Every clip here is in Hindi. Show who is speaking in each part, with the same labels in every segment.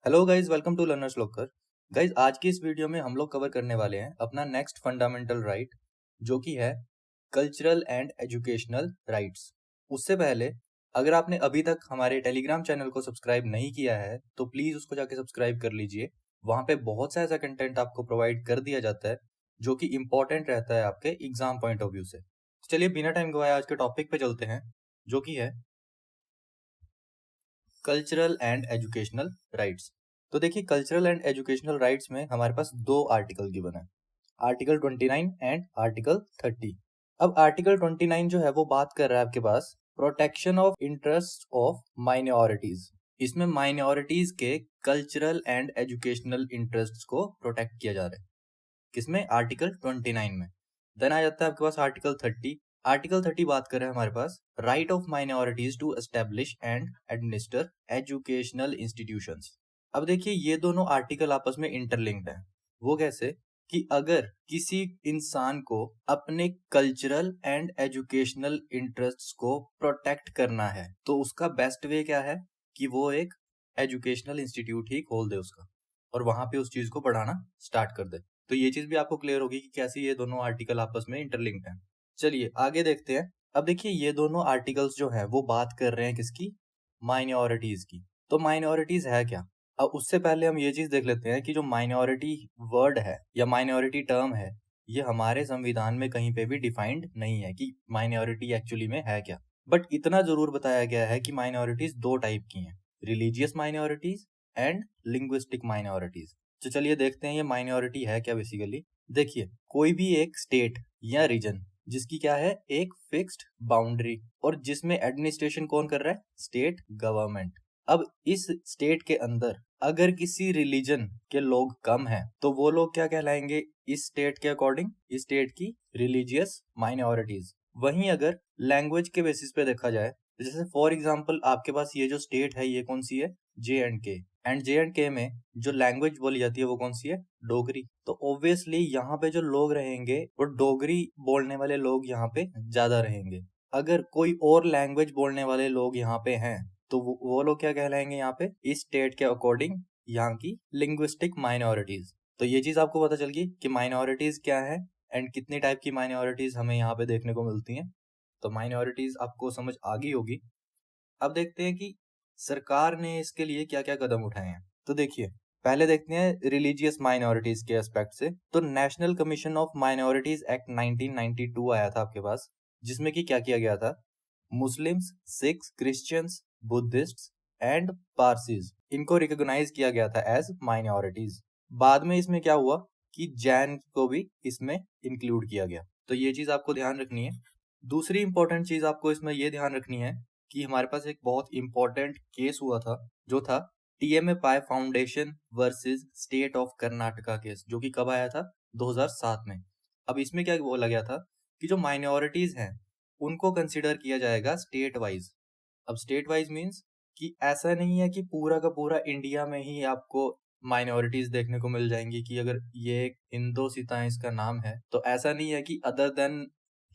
Speaker 1: Hello guys, welcome to Learners Locker. Guys, आज की इस वीडियो में हम लोग कवर करने वाले हैं अपना नेक्स्ट फंडामेंटल राइट, जो कि है कल्चरल एंड एजुकेशनल राइट्स। उससे पहले अगर आपने अभी तक हमारे टेलीग्राम चैनल को सब्सक्राइब नहीं किया है तो प्लीज उसको जाके सब्सक्राइब कर लीजिए। वहां पे बहुत सा ऐसा कंटेंट आपको प्रोवाइड कर दिया जाता है जो कि इम्पोर्टेंट रहता है आपके एग्जाम पॉइंट ऑफ व्यू से। तो चलिए बिना टाइम गवाए आज के टॉपिक पे चलते हैं, जो कि है कल्चरल एंड एजुकेशनल राइट्स। तो देखिए, कल्चरल एंड एजुकेशनल राइट्स में हमारे पास दो आर्टिकल गिवन है, आर्टिकल 29 एंड आर्टिकल 30। अब आर्टिकल 29 जो है वो बात कर रहा है आपके पास protection of interest of minorities. इसमें माइनॉरिटीज के कल्चरल एंड एजुकेशनल इंटरेस्ट को प्रोटेक्ट किया जा रहा है, किसमें? आर्टिकल 29 में। देन आ जाता है आपके पास आर्टिकल 30। आर्टिकल 30 बात कर रहे हैं हमारे पास right of minorities to establish and administer educational institutions. अब देखिए, ये दोनों आर्टिकल आपस में इंटरलिंक्ड हैं। वो कैसे? कि अगर किसी इंसान को अपने कल्चरल एंड एजुकेशनल इंटरेस्ट्स को प्रोटेक्ट करना है तो उसका बेस्ट वे क्या है कि वो एक एजुकेशनल इंस्टीट्यूट ही खोल दे उसका, और वहां पे उस चीज को पढ़ाना स्टार्ट कर दे। तो ये चीज भी आपको क्लियर होगी कि कैसे ये दोनों आर्टिकल आपस में इंटरलिंक्ड हैं। चलिए आगे देखते हैं। अब देखिए, ये दोनों आर्टिकल्स जो हैं वो बात कर रहे हैं किसकी? माइनॉरिटीज की। तो माइनॉरिटीज है क्या? अब उससे पहले हम ये चीज देख लेते हैं कि जो माइनॉरिटी वर्ड है या माइनॉरिटी टर्म है, ये हमारे संविधान में कहीं पे भी डिफाइंड नहीं है कि माइनॉरिटी एक्चुअली में है क्या। बट इतना जरूर बताया गया है कि माइनॉरिटीज दो टाइप की हैं, religious minorities and linguistic minorities. तो चलिए देखते हैं ये माइनॉरिटी है क्या बेसिकली। देखिए, कोई भी एक स्टेट या रीजन जिसकी क्या है, एक फिक्स्ड बाउंड्री, और जिसमें एडमिनिस्ट्रेशन कौन कर रहा है? State government. अब इस स्टेट के अंदर अगर किसी रिलीजन के लोग कम हैं तो वो लोग क्या कहलाएंगे इस स्टेट के अकॉर्डिंग? इस स्टेट की रिलीजियस माइनॉरिटीज। वहीं अगर लैंग्वेज के बेसिस पे देखा जाए, जैसे फॉर एग्जाम्पल आपके पास ये जो स्टेट है ये कौन सी है? J&K। एंड J&K में जो लैंग्वेज बोली जाती है वो कौन सी है? डोगरी। तो ऑब्वियसली यहाँ पे जो लोग रहेंगे वो डोगरी बोलने वाले लोग यहाँ पे ज्यादा रहेंगे। अगर कोई और लैंग्वेज बोलने वाले लोग यहाँ पे हैं तो वो लोग क्या कहलाएंगे यहाँ पे? इस स्टेट के अकॉर्डिंग यहाँ की लिंग्विस्टिक माइनॉरिटीज। तो ये चीज आपको पता चल गई कि माइनॉरिटीज क्या है एंड कितनी टाइप की माइनॉरिटीज हमें यहाँ पे देखने को मिलती हैं। तो माइनॉरिटीज आपको समझ आ गई होगी। अब देखते हैं कि सरकार ने इसके लिए क्या क्या कदम उठाए हैं। तो देखिए, पहले देखते हैं रिलीजियस माइनॉरिटीज के एस्पेक्ट से। तो national commission of minorities act 1992 आया था आपके पास, जिसमें कि क्या किया गया था? Muslims, Sikhs, Christians, Buddhist and Parsis, इनको रिकॉग्नाइज किया गया था एज माइनॉरिटीज। बाद में इसमें क्या हुआ कि जैन को भी इसमें इंक्लूड किया गया। तो ये चीज आपको ध्यान रखनी है। दूसरी इंपॉर्टेंट चीज आपको इसमें ये ध्यान रखनी है कि हमारे पास एक बहुत इंपॉर्टेंट केस हुआ था, जो था TMA pi foundation versus state of Karnataka case, जो कि कब आया था? 2007 में। अब इसमें क्या बोला गया था कि जो माइनॉरिटीज हैं उनको कंसिडर किया जाएगा स्टेट वाइज। अब स्टेट वाइज मीन्स कि ऐसा नहीं है कि पूरा का पूरा इंडिया में ही आपको माइनॉरिटीज देखने को मिल जाएंगी, कि अगर ये एक हिंदोसिता इसका नाम है तो ऐसा नहीं है कि अदर देन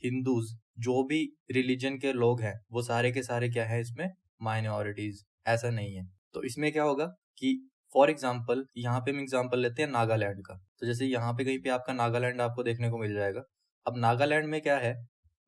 Speaker 1: हिंदूज जो भी रिलीजन के लोग हैं वो सारे के सारे क्या है इसमें? माइनॉरिटीज। ऐसा नहीं है। तो इसमें क्या होगा कि फॉर एग्जाम्पल यहाँ पे हम एग्जाम्पल लेते हैं नागालैंड का। तो जैसे यहाँ पे कहीं पे आपका नागालैंड आपको देखने को मिल जाएगा। अब नागालैंड में क्या है,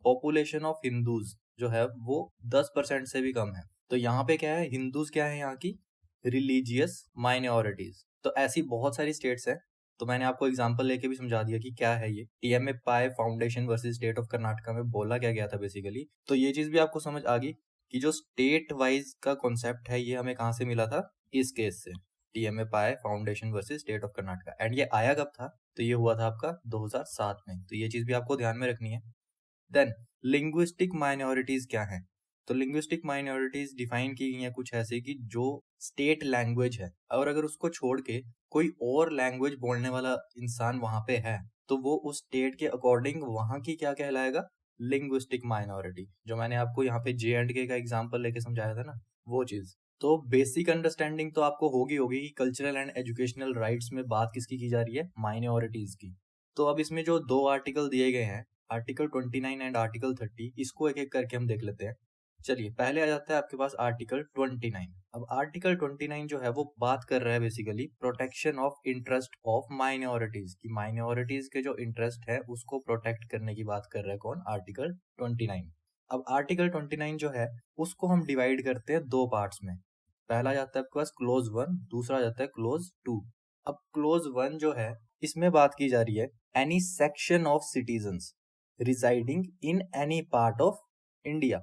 Speaker 1: पॉपुलेशन ऑफ हिंदूज जो है वो 10% से भी कम है। तो यहाँ पे क्या है, हिंदूज क्या है यहाँ की? Religious minorities. तो ऐसी बहुत सारी स्टेट्स हैं। तो मैंने आपको एग्जांपल लेके भी समझा दिया कि क्या है ये TMA pi foundation versus state of Karnataka में बोला क्या गया था बेसिकली। तो ये चीज भी आपको समझ आ गई कि जो स्टेट वाइज का कॉन्सेप्ट है ये हमें कहाँ से मिला था? इस केस से, TMA pi foundation versus state of Karnataka. And ये आया कब था? तो ये हुआ था आपका 2007 में। तो ये चीज भी आपको ध्यान में रखनी है। देन लिंग्विस्टिक माइनॉरिटीज क्या है? तो लिंग्विस्टिक माइनॉरिटीज डिफाइन की गई है कुछ ऐसे कि जो स्टेट लैंग्वेज है और अगर उसको छोड़ के कोई और लैंग्वेज बोलने वाला इंसान वहां पे है तो वो उस स्टेट के अकॉर्डिंग वहां की क्या कहलाएगा? Linguistic minority. जो मैंने आपको यहाँ पे J&K का एग्जाम्पल लेके समझाया था ना, वो चीज। तो बेसिक अंडरस्टैंडिंग तो आपको होगी कि कल्चरल एंड एजुकेशनल राइट्स में बात किसकी की जा रही है? माइनॉरिटीज की। तो अब इसमें जो दो आर्टिकल दिए गए हैं, आर्टिकल 29 एंड आर्टिकल 30, इसको एक एक करके हम देख लेते हैं। चलिए पहले आ जाता है आपके पास आर्टिकल 29। अब आर्टिकल 29 जो है वो बात कर रहा है basically protection of interest of minorities की, माइनॉरिटीज के जो इंटरेस्ट है उसको प्रोटेक्ट करने की बात कर रहा है कौन, आर्टिकल 29। अब आर्टिकल 29 जो है उसको हम डिवाइड करते हैं दो पार्ट्स में। पहला जाता है आपके पास क्लोज 1, दूसरा जाता है क्लोज 2। अब क्लोज 1 जो है इसमें बात की जा रही है any section of citizens residing in any part of India.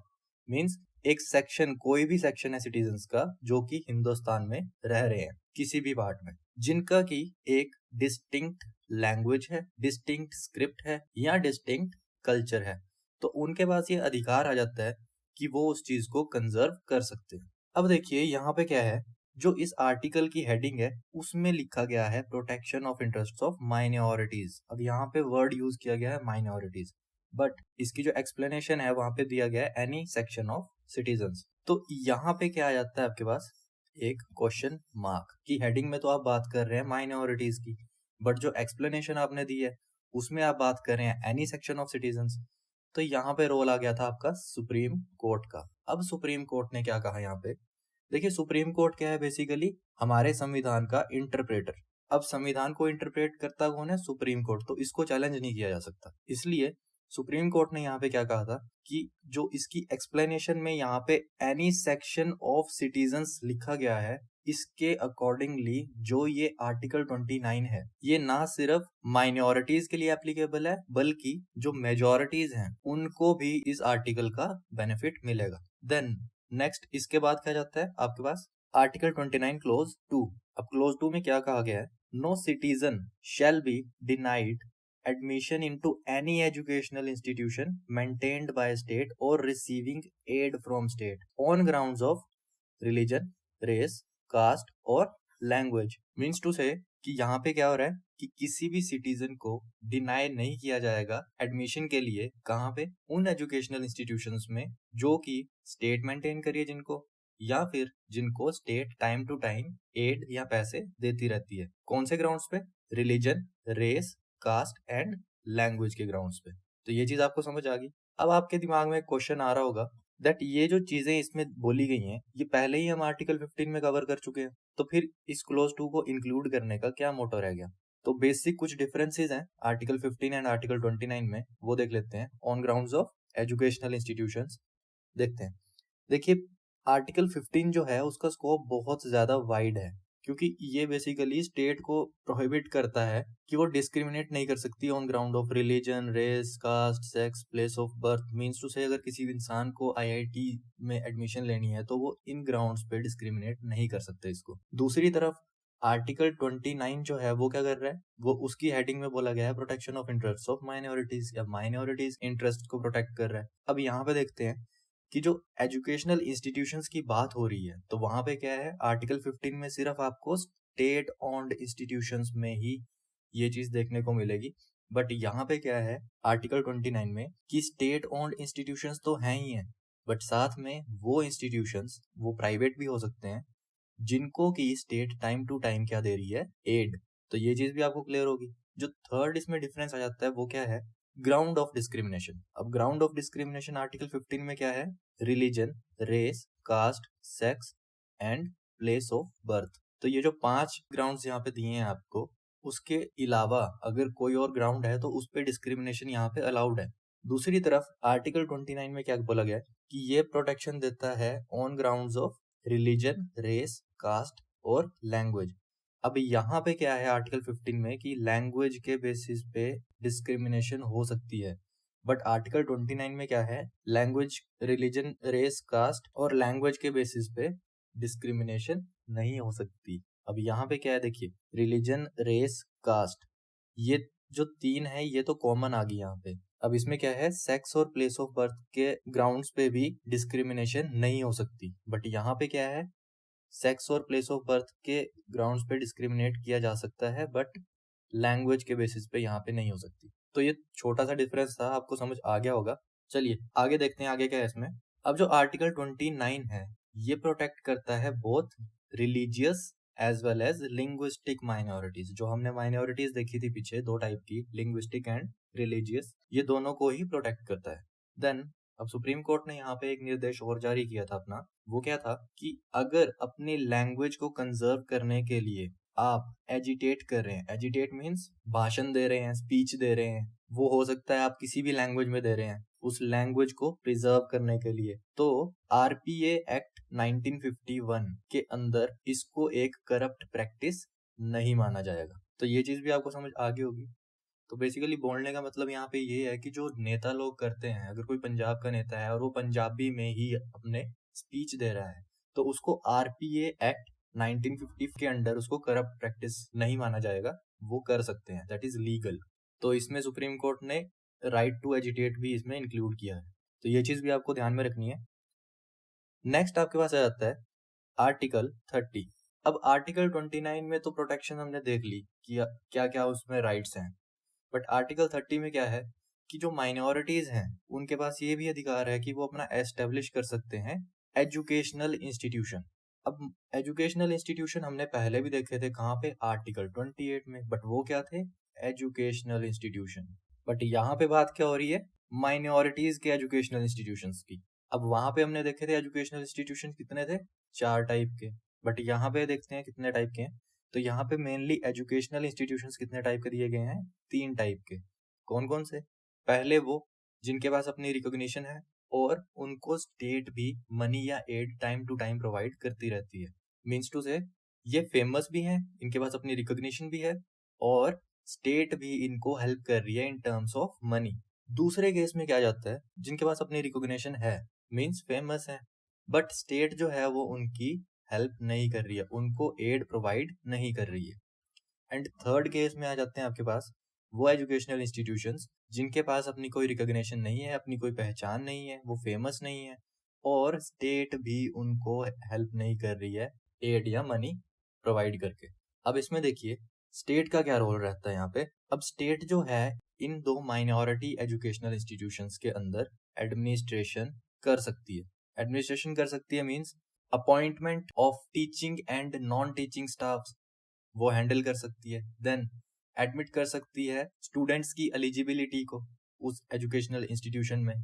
Speaker 1: Means एक सेक्शन, कोई भी सेक्शन है सिटीजन्स का जो कि हिंदुस्तान में रह रहे हैं किसी भी पार्ट में, जिनका की एक डिस्टिंक्ट लैंग्वेज है, डिस्टिंक्ट स्क्रिप्ट है या डिस्टिंक्ट कल्चर है, तो उनके पास ये अधिकार आ जाता है कि वो उस चीज को कंजर्व कर सकते हैं। अब देखिए यहाँ पे क्या है, जो इस आर्टिकल की हेडिंग है उसमें लिखा गया है protection of interest of minorities. अब यहाँ पे वर्ड यूज किया गया है माइनॉरिटीज, बट इसकी जो एक्सप्लेनेशन है वहां पे दिया गया है एनी सेक्शन ऑफ सिटीजन्स। तो यहाँ पे क्या आ जाता है आपके पास, एक क्वेश्चन मार्क की हेडिंग में तो आप बात कर रहे हैं माइनॉरिटीज की, बट जो एक्सप्लेनेशन आपने दी है उसमें आप बात कर रहे हैं एनी सेक्शन ऑफ सिटीजन्स। तो यहाँ पे रोल आ गया था आपका सुप्रीम कोर्ट का। अब सुप्रीम कोर्ट ने क्या कहा यहाँ पे, देखिए सुप्रीम कोर्ट क्या है, बेसिकली हमारे संविधान का इंटरप्रेटर। अब संविधान को इंटरप्रेट करता कौन है, सुप्रीम कोर्ट, तो इसको चैलेंज नहीं किया जा सकता। इसलिए सुप्रीम कोर्ट ने यहाँ पे क्या कहा था कि जो इसकी एक्सप्लेनेशन में यहाँ पे एनी सेक्शन ऑफ सिटीजन्स लिखा गया है, इसके अकॉर्डिंगली जो ये आर्टिकल 29 है ये ना सिर्फ माइनॉरिटीज के लिए एप्लीकेबल है बल्कि जो मेजॉरिटीज हैं उनको भी इस आर्टिकल का बेनिफिट मिलेगा। देन नेक्स्ट इसके बाद क्या जाता है आपके पास आर्टिकल 29 क्लोज 2। अब क्लोज 2 में क्या कहा गया है, no citizen shall be denied admission into any educational institution maintained by state or receiving aid from state on grounds of religion, race, caste और language। मीन्स टू से कि यहाँ पे क्या हो रहा है कि किसी भी सिटीजन को डिनाई नहीं किया जाएगा एडमिशन के लिए, कहाँ पे, उन एजुकेशनल इंस्टीट्यूशंस में जो कि स्टेट मेंटेन करिए जिनको, या फिर जिनको state time to time aid या पैसे देती रहती है। कौन से ग्राउंड्स पे, religion, race, caste and language के ग्राउंड्स पे। तो ये चीज आपको समझ आ गई। अब आपके दिमाग में एक क्वेश्चन आ रहा होगा दैट ये जो चीजें इसमें बोली गई हैं ये पहले ही हम आर्टिकल 15 में कवर कर चुके हैं, तो फिर इस क्लोज 2 को इंक्लूड करने का क्या मोटो रह गया। तो बेसिक कुछ डिफरेंसेस हैं आर्टिकल 15 एंड आर्टिकल 29 में, वो देख लेते हैं। On grounds of educational institutions देखते हैं। देखिए आर्टिकल 15 जो है उसका स्कोप बहुत ज्यादा वाइड है, क्योंकि ये बेसिकली स्टेट को प्रोहिबिट करता है कि वो डिस्क्रिमिनेट नहीं कर सकती on ground of religion, race, caste, sex, place of birth. Means to say अगर किसी इंसान को आईआईटी में एडमिशन लेनी है तो वो इन ग्राउंड्स पे डिस्क्रिमिनेट नहीं कर सकते इसको। दूसरी तरफ आर्टिकल 29 जो है वो क्या कर रहा है, वो उसकी हेडिंग में बोला गया है protection of interest of minorities या माइनॉरिटीज इंटरेस्ट को प्रोटेक्ट कर रहा है। अब यहाँ पे देखते हैं कि जो एजुकेशनल इंस्टीट्यूशंस की बात हो रही है तो वहां पे क्या है, आर्टिकल 15 में सिर्फ आपको स्टेट ओन्ड इंस्टीट्यूशंस में ही ये चीज देखने को मिलेगी। बट यहाँ पे क्या है आर्टिकल 29 में कि स्टेट ओन्ड इंस्टीट्यूशंस तो हैं ही हैं, बट साथ में वो इंस्टीट्यूशंस वो प्राइवेट भी हो सकते हैं जिनको की स्टेट टाइम टू टाइम क्या दे रही है, एड। तो ये चीज भी आपको क्लियर होगी। जो थर्ड इसमें डिफरेंस आ जाता है वो क्या है, ग्राउंड ऑफ डिस्क्रिमिनेशन। अब ग्राउंड ऑफ डिस्क्रिमिनेशन आर्टिकल 15 में क्या है, religion, race, caste, sex and place of birth. तो ये जो 5 ग्राउंड्स यहाँ पे दिए हैं आपको, उसके अलावा अगर कोई और ग्राउंड है तो उस पर डिस्क्रिमिनेशन यहाँ पे अलाउड है। दूसरी तरफ आर्टिकल 29 में क्या बोला गया है कि ये प्रोटेक्शन देता है on grounds of religion, race, caste और लैंग्वेज। अब यहाँ पे क्या है आर्टिकल 15 में कि लैंग्वेज के बेसिस पे डिस्क्रिमिनेशन हो सकती है, बट आर्टिकल 29 में क्या है, लैंग्वेज, रिलीजन, रेस, कास्ट और लैंग्वेज के बेसिस पे डिस्क्रिमिनेशन नहीं हो सकती। अब यहाँ पे क्या है, देखिए रिलीजन, रेस, कास्ट, ये जो 3 है ये तो कॉमन आ गई यहाँ पे। अब इसमें क्या है, सेक्स और प्लेस ऑफ बर्थ के ग्राउंड्स पे भी डिस्क्रिमिनेशन नहीं हो सकती, बट यहाँ पे क्या है, सेक्स और प्लेस ऑफ बर्थ के ग्राउंड्स पे डिस्क्रिमिनेट किया जा सकता है बट लैंग्वेज के बेसिस पे यहाँ पे नहीं हो सकती। तो ये छोटा सा डिफरेंस था, आपको समझ आ गया होगा। चलिए आगे देखते हैं आगे क्या है इसमें। अब जो आर्टिकल 29 है ये प्रोटेक्ट करता है both religious as well as linguistic minorities. जो हमने माइनॉरिटीज देखी थी पीछे, 2 टाइप की, लिंग्विस्टिक एंड रिलीजियस, ये दोनों को ही प्रोटेक्ट करता है। देन अब सुप्रीम कोर्ट ने यहाँ पे एक निर्देश और जारी किया था अपना, वो क्या था कि अगर अपनी लैंग्वेज को कंजर्व करने के लिए आप एजिटेट कर रहे हैं, एजिटेट मीन्स भाषण दे रहे हैं, स्पीच दे रहे हैं, वो हो सकता है आप किसी भी लैंग्वेज में दे रहे हैं, उस लैंग्वेज को प्रिजर्व करने के लिए, तो आरपीए एक्ट 1951 के अंदर इसको एक करप्ट प्रैक्टिस नहीं माना जाएगा। तो ये चीज भी आपको समझ आ गई होगी। तो बेसिकली बोलने का मतलब यहाँ पे ये है कि जो नेता लोग करते हैं, अगर कोई पंजाब का नेता है और वो पंजाबी में ही अपने स्पीच दे रहा है, तो उसको आरपीए एक्ट 1950 के अंडर उसको करप्ट प्रैक्टिस नहीं माना जाएगा, वो कर सकते हैं, दैट इज लीगल। तो इसमें सुप्रीम कोर्ट ने राइट टू एजिटेट भी इसमें इंक्लूड किया है, तो ये चीज भी आपको ध्यान में रखनी है। नेक्स्ट आपके पास आ जाता है आर्टिकल 30। अब आर्टिकल 29 में तो प्रोटेक्शन हमने देख ली कि क्या क्या उसमें राइट्स हैं, बट आर्टिकल 30 में क्या है कि जो माइनॉरिटीज हैं उनके पास ये भी अधिकार है कि वो अपना एस्टेब्लिश कर सकते हैं एजुकेशनल इंस्टीट्यूशन। अब एजुकेशनल इंस्टीट्यूशन हमने पहले भी देखे थे, कहाँ पे, आर्टिकल 28 में, बट वो क्या थे, एजुकेशनल इंस्टीट्यूशन। बट यहाँ पे बात क्या हो रही है, माइनॉरिटीज के एजुकेशनल इंस्टीट्यूशंस की। अब वहां पे हमने देखे थे एजुकेशनल इंस्टीट्यूशन कितने थे, 4 टाइप के, बट यहाँ पे देखते हैं कितने टाइप के हैं। तो यहाँ पे मेनली एजुकेशनल इंस्टीट्यूशंस कितने टाइप के दिए गए हैं, 3 टाइप के। कौन कौन से, पहले वो जिनके पास अपनी रिकॉग्निशन है और उनको स्टेट भी मनी या aid time to time provide करती रहती है, मीन्स टू से ये फेमस भी हैं, इनके पास अपनी रिकॉग्निशन भी है और स्टेट भी इनको हेल्प कर रही है इन टर्म्स ऑफ मनी। दूसरे केस में क्या जाता है, जिनके पास अपनी रिकॉग्निशन है, मीन्स फेमस है, बट स्टेट जो है वो उनकी हेल्प नहीं कर रही है, उनको एड प्रोवाइड नहीं कर रही है। एंड थर्ड केस में आ जाते हैं आपके पास वो एजुकेशनल इंस्टीट्यूशंस जिनके पास अपनी कोई रिकॉग्निशन नहीं है, अपनी कोई पहचान नहीं है, वो फेमस नहीं है और स्टेट भी उनको हेल्प नहीं कर रही है एड या मनी प्रोवाइड करके। अब इसमें देखिए स्टेट का क्या रोल रहता है यहाँ पे। अब स्टेट जो है इन दो माइनॉरिटी एजुकेशनल इंस्टीट्यूशंस के अंदर एडमिनिस्ट्रेशन कर सकती है। एडमिनिस्ट्रेशन कर सकती है means appointment of teaching and non teaching staff वो हैंडल कर सकती है। देन एडमिट कर सकती है स्टूडेंट्स की एलिजिबिलिटी को उस एजुकेशनल इंस्टीट्यूशन में।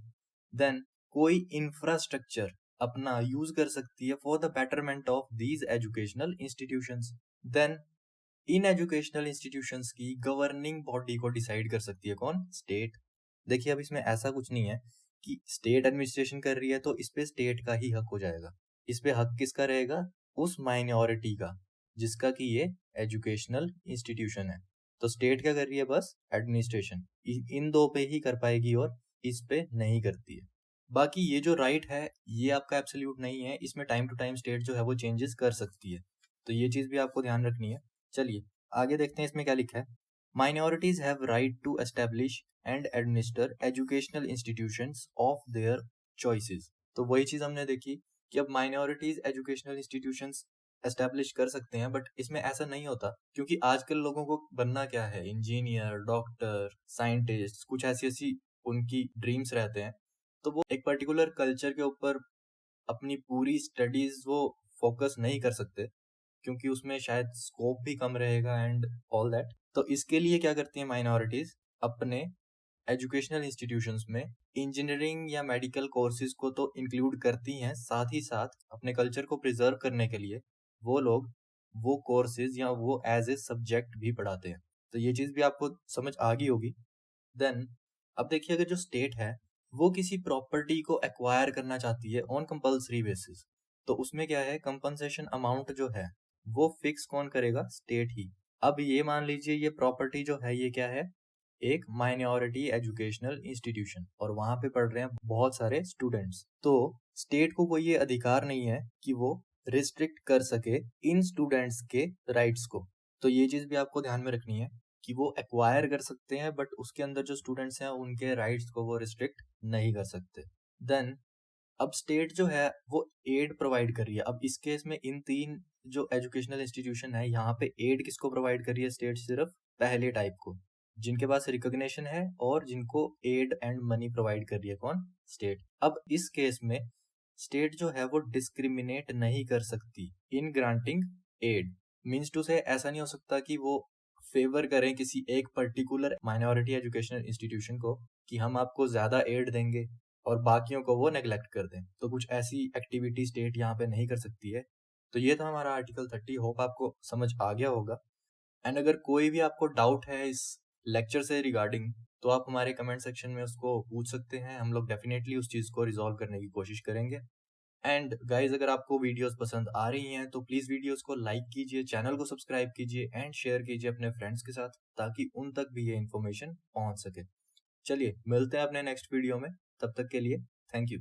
Speaker 1: देन कोई इंफ्रास्ट्रक्चर अपना यूज कर सकती है for the betterment of these educational institutions. Then इन एजुकेशनल इंस्टीट्यूशंस की गवर्निंग बॉडी को डिसाइड कर सकती है कौन, स्टेट। देखिए अब इसमें ऐसा कुछ नहीं है कि स्टेट एडमिनिस्ट्रेशन कर रही है तो इस पे स्टेट का ही हक हो जाएगा। इस पे हक किसका रहेगा, उस माइनॉरिटी का जिसका कि ये एजुकेशनल इंस्टीट्यूशन है। तो स्टेट क्या कर रही है, बस एडमिनिस्ट्रेशन इन दो पे ही कर पाएगी और इस पे नहीं करती है। बाकी ये जो राइट है ये आपका एब्सोल्यूट नहीं है, इसमें टाइम टू टाइम स्टेट जो है वो चेंजेस कर सकती है, तो ये चीज भी आपको ध्यान रखनी है। चलिए आगे देखते हैं इसमें क्या लिखा है। Minorities have right to establish and administer educational institutions of their choices. तो वही चीज हमने देखी कि अब माइनॉरिटीज एजुकेशनल इंस्टीट्यूशंस एस्टेब्लिश कर सकते हैं, बट इसमें ऐसा नहीं होता क्योंकि आजकल लोगों को बनना क्या है, इंजीनियर, डॉक्टर, साइंटिस्ट, कुछ ऐसी ऐसी उनकी ड्रीम्स रहते हैं। तो वो एक पर्टिकुलर कल्चर के ऊपर अपनी पूरी स्टडीज वो फोकस नहीं कर सकते क्योंकि उसमें शायद स्कोप भी कम रहेगा एंड ऑल दैट। तो इसके लिए क्या करती है माइनॉरिटीज, अपने एजुकेशनल इंस्टीट्यूशंस में इंजीनियरिंग या मेडिकल कोर्सेज को तो इंक्लूड करती हैं, साथ ही साथ अपने कल्चर को प्रिजर्व करने के लिए वो लोग वो कोर्सेज या वो एज ए सब्जेक्ट भी पढ़ाते हैं। तो ये चीज भी आपको समझ आ गई होगी। देन अब देखिए अगर जो स्टेट है वो किसी प्रॉपर्टी को एक्वायर करना चाहती है ऑन कंपल्सरी बेसिस, तो उसमें क्या है, कंपनसेशन अमाउंट जो है वो फिक्स कौन करेगा, स्टेट ही। अब ये मान लीजिए ये प्रॉपर्टी जो है ये क्या है, एक माइनॉरिटी एजुकेशनल इंस्टीट्यूशन और वहां पे पढ़ रहे हैं बहुत सारे स्टूडेंट्स, तो स्टेट को कोई ये अधिकार नहीं है कि वो रिस्ट्रिक्ट कर सके इन स्टूडेंट्स के राइट्स को। तो ये चीज भी आपको ध्यान में रखनी है कि वो एक्वायर कर सकते हैं बट उसके अंदर जो स्टूडेंट्स हैं उनके राइट्स को वो रिस्ट्रिक्ट नहीं कर सकते। देन अब स्टेट जो है वो एड प्रोवाइड कर रही है। अब इस केस में इन 3 जो एजुकेशनल इंस्टीट्यूशन है यहाँ पे एड किसको प्रोवाइड कर रही है, स्टेट सिर्फ पहले टाइप को जिनके पास रिकॉग्निशन है और जिनको एड एंड मनी प्रोवाइड कर रही है कौन, स्टेट। अब इस केस में स्टेट जो है वो डिस्क्रिमिनेट नहीं कर सकती इन ग्रांटिंग एड, मीन्स टू से ऐसा नहीं हो सकता कि वो फेवर करें किसी एक पर्टिकुलर माइनॉरिटी एजुकेशनल इंस्टीट्यूशन को कि हम आपको ज्यादा एड देंगे और बाकियों को वो नेग्लेक्ट कर दें। तो कुछ ऐसी एक्टिविटी स्टेट यहाँ पे नहीं कर सकती है। तो ये था हमारा आर्टिकल 30। होप आपको समझ आ गया होगा। एंड अगर कोई भी आपको डाउट है इस लेक्चर से रिगार्डिंग, तो आप हमारे कमेंट सेक्शन में उसको पूछ सकते हैं। हम लोग डेफिनेटली उस चीज़ को रिजॉल्व करने की कोशिश करेंगे। एंड गाइज, अगर आपको वीडियोस पसंद आ रही हैं तो प्लीज़ वीडियोस को लाइक कीजिए, चैनल को सब्सक्राइब कीजिए एंड शेयर कीजिए अपने फ्रेंड्स के साथ, ताकि उन तक भी ये इन्फॉर्मेशन पहुंच सके। चलिए मिलते हैं अपने नेक्स्ट वीडियो में। तब तक के लिए थैंक यू।